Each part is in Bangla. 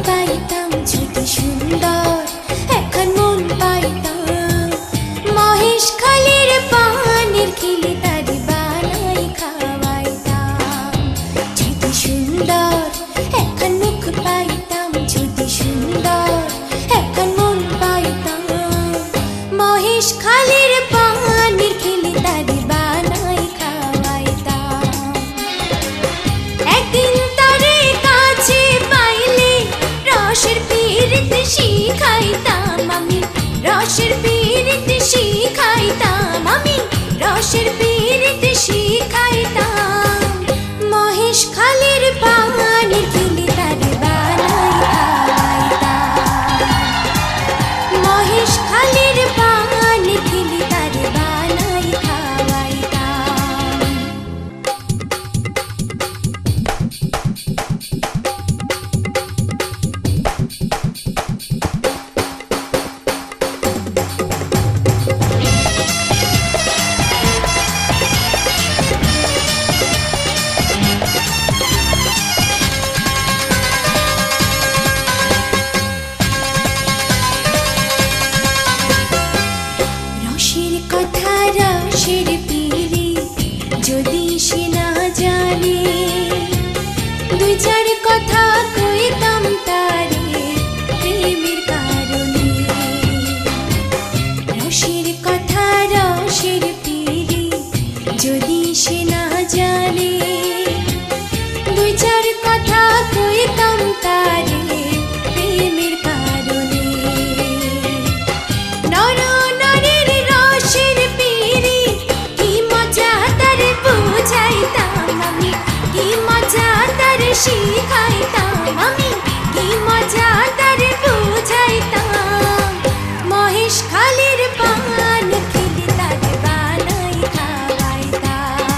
পাইতাম যদি সুন্দর এখন মন পাইতাম মহেশখালীর পানির খিলি তারি বানাই খাওয়াইতাম যদি সুন্দর এখন মুখ পাইতাম যদি সুন্দর এখন মন পাইতাম মহেশখালীর পানির খিলি তারি বানাই খাওয়াইতাম একদিন তারে কাছে পাইলে রসের পীড়িত শিখাইতাম আমি রসের পীড়িত শিখাইতাম আমি রসের পীড়িত শিখাইতাম মহেশখালীর পানির খিলি তারে বানাই খাওয়াইতাম মহেশখালীর পানির খিলি তারে বানাই খাওয়াইতাম রসের কথা রসের পীড়ি যদি সে না জানে দুই চার কথা কইতাম তারে প্রেমের কারণে রসের কথা রসের পীড়ি যদি সে না জানে দুই চার কথা কইতাম তারে প্রেমের কারণে নর নারীর রসের পীড়ি কি মজা তার বুঝাইতাম আমি কি মজা তার শিখাইতাম আমি কি মজা তার বুঝাইতাম মহেশখালীর পান খিলি তার বানাই খাওয়াইতাম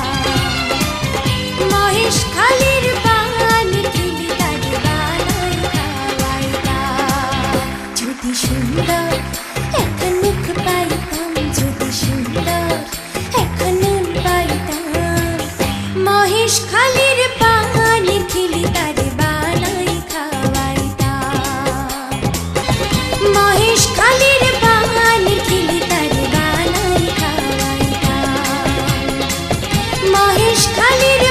মহেশখালীর পান খিলি তার বানাই খাওয়াইতাম যদি সুন্দর এখন মুখ পাইতাম যদি সুন্দর এখন মন পাইতাম মহেশখালীর পানির খিলি তারে বানাই খাওয়াইতাম মহেশখালীর পানির খিলি তারে বানাই খাওয়াইতাম মহেশখালীর